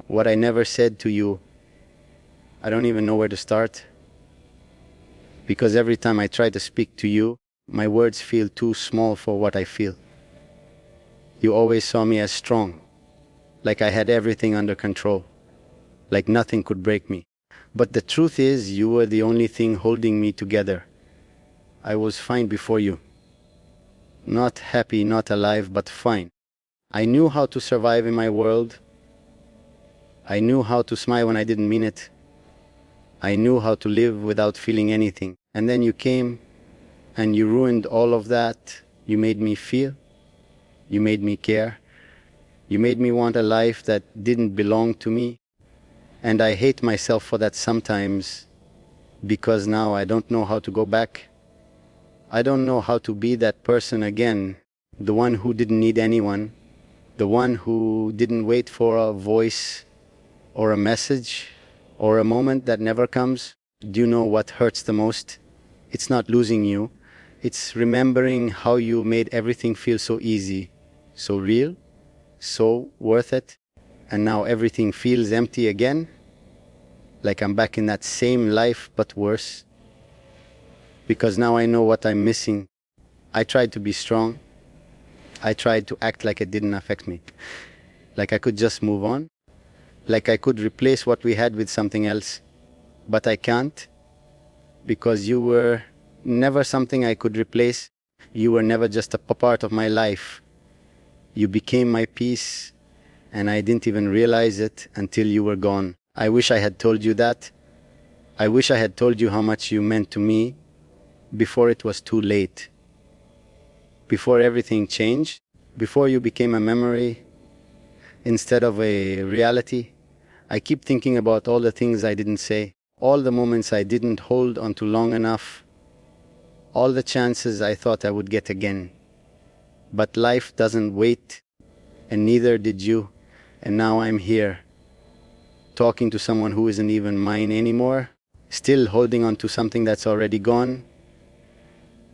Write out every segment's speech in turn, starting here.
What I never said to you, I don't even know where to start. Because every time I try to speak to you, my words feel too small for what I feel. You always saw me as strong, like I had everything under control, like nothing could break me. But the truth is, you were the only thing holding me together. I was fine before you. Not happy, not alive, but fine. I knew how to survive in my world. I knew how to smile when I didn't mean it. I knew how to live without feeling anything. And then you came and you ruined all of that. You made me feel. You made me care. You made me want a life that didn't belong to me. And I hate myself for that sometimes, because now I don't know how to go back. I don't know how to be that person again, the one who didn't need anyone, the one who didn't wait for a voice or a message or a moment that never comes. Do you know what hurts the most? It's not losing you. It's remembering how you made everything feel so easy, so real, so worth it. And now everything feels empty again, like I'm back in that same life but worse. Because now I know what I'm missing. I tried to be strong. I tried to act like it didn't affect me. Like I could just move on. Like I could replace what we had with something else. But I can't. Because you were never something I could replace. You were never just a part of my life. You became my peace, and I didn't even realize it until you were gone. I wish I had told you that. I wish I had told you how much you meant to me before it was too late. Before everything changed. Before you became a memory instead of a reality. I keep thinking about all the things I didn't say, all the moments I didn't hold on to long enough, all the chances I thought I would get again. But life doesn't wait, and neither did you. And now I'm here, talking to someone who isn't even mine anymore, still holding on to something that's already gone.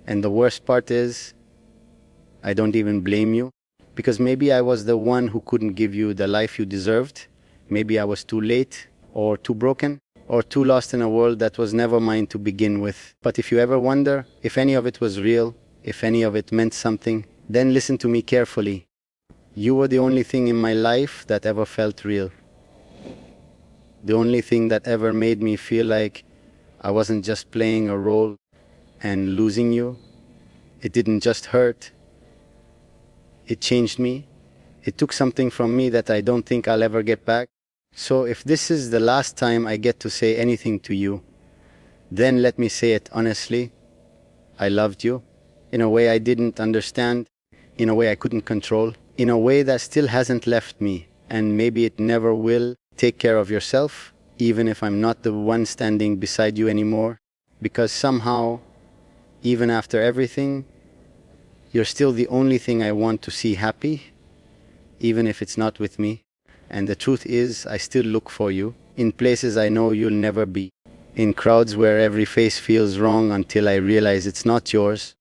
And the worst part is, I don't even blame you, because maybe I was the one who couldn't give you the life you deserved. Maybe I was too late, or too broken, or too lost in a world that was never mine to begin with. But if you ever wonder if any of it was real, if any of it meant something, then listen to me carefully. You were the only thing in my life that ever felt real. The only thing that ever made me feel like I wasn't just playing a role and losing you. It didn't just hurt. It changed me. It took something from me that I don't think I'll ever get back. So if this is the last time I get to say anything to you, then let me say it honestly. I loved you in a way I didn't understand, in a way I couldn't control, in a way that still hasn't left me, and maybe it never will. Take care of yourself, even if I'm not the one standing beside you anymore, because somehow, even after everything, you're still the only thing I want to see happy, even if it's not with me. And the truth is, I still look for you, in places I know you'll never be, in crowds where every face feels wrong until I realize it's not yours,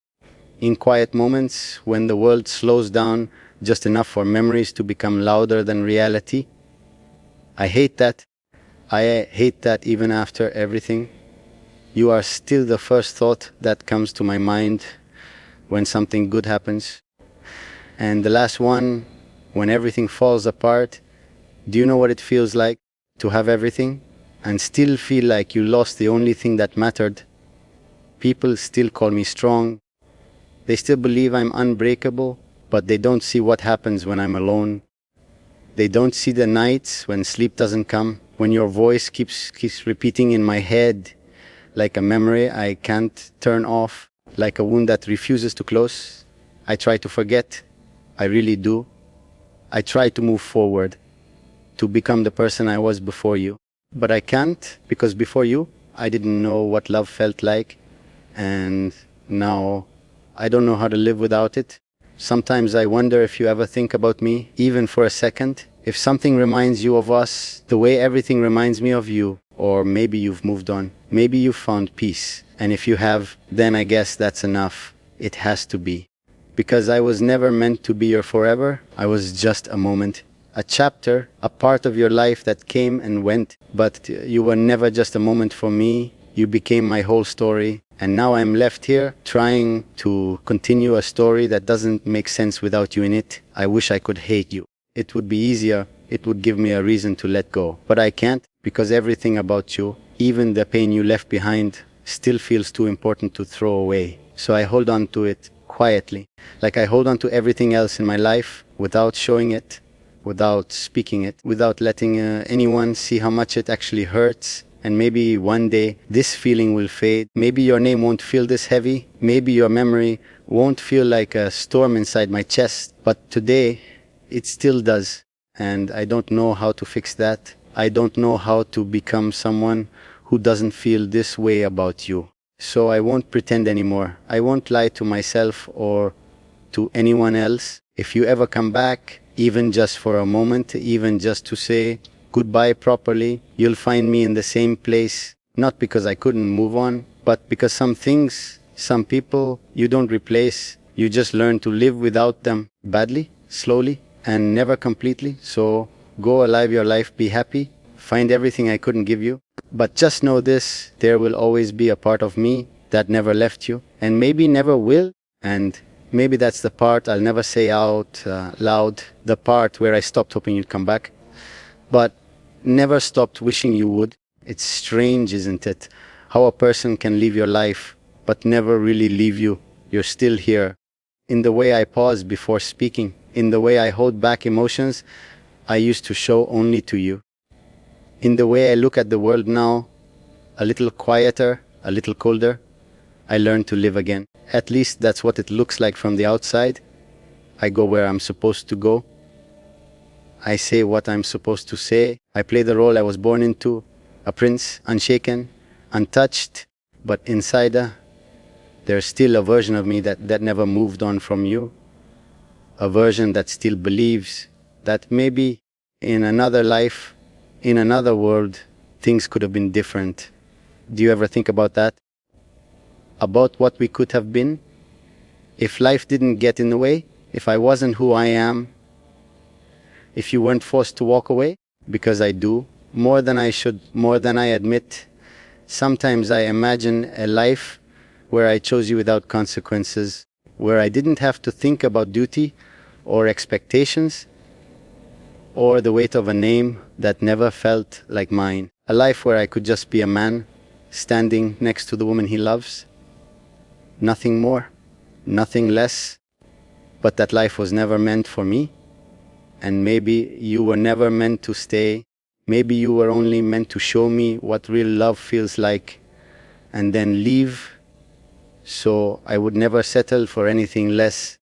in quiet moments when the world slows down just enough for memories to become louder than reality. I hate that. I hate that even after everything. You are still the first thought that comes to my mind when something good happens. And the last one, when everything falls apart. Do you know what it feels like to have everything and still feel like you lost the only thing that mattered? People still call me strong. They still believe I'm unbreakable, but they don't see what happens when I'm alone. They don't see the nights when sleep doesn't come, when your voice keeps repeating in my head like a memory I can't turn off, like a wound that refuses to close. I try to forget. I really do. I try to move forward, to become the person I was before you. But I can't, because before you, I didn't know what love felt like. And now I don't know how to live without it. Sometimes I wonder if you ever think about me, even for a second. If something reminds you of us, the way everything reminds me of you. Or maybe you've moved on. Maybe you've found peace. And if you have, then I guess that's enough. It has to be. Because I was never meant to be your forever. I was just a moment. a chapter, a part of your life that came and went, but you were never just a moment for me. You became my whole story. And now I'm left here trying to continue a story that doesn't make sense without you in it. I wish I could hate you. It would be easier. It would give me a reason to let go. But I can't, because everything about you, even the pain you left behind, still feels too important to throw away. So I hold on to it quietly, like I hold on to everything else in my life without showing it, without speaking it, without letting anyone see how much it actually hurts. And maybe one day this feeling will fade. Maybe your name won't feel this heavy. Maybe your memory won't feel like a storm inside my chest. But today, it still does. And I don't know how to fix that. I don't know how to become someone who doesn't feel this way about you. So I won't pretend anymore. I won't lie to myself or to anyone else. If you ever come back, even just for a moment, even just to say goodbye properly, you'll find me in the same place. Not because I couldn't move on, but because some things, some people, you don't replace. You just learn to live without them badly, slowly, and never completely. So go alive your life, be happy, find everything I couldn't give you. But just know this, there will always be a part of me that never left you, and maybe never will. And maybe that's the part I'll never say out loud, the part where I stopped hoping you'd come back, but never stopped wishing you would. It's strange, isn't it? How a person can leave your life, but never really leave you. You're still here. In the way I pause before speaking, in the way I hold back emotions I used to show only to you. In the way I look at the world now, a little quieter, a little colder, I learned to live again. At least that's what it looks like from the outside. I go where I'm supposed to go. I say what I'm supposed to say. I play the role I was born into, a prince, unshaken, untouched, but inside there's still a version of me that never moved on from you. A version that still believes that maybe in another life, in another world, things could have been different. Do you ever think about that? About what we could have been? If life didn't get in the way? If I wasn't who I am? If you weren't forced to walk away? Because I do, more than I should, more than I admit. Sometimes I imagine a life where I chose you without consequences, where I didn't have to think about duty or expectations, or the weight of a name that never felt like mine. A life where I could just be a man standing next to the woman he loves. Nothing more, nothing less. But that life was never meant for me. And maybe you were never meant to stay. Maybe you were only meant to show me what real love feels like and then leave. So I would never settle for anything less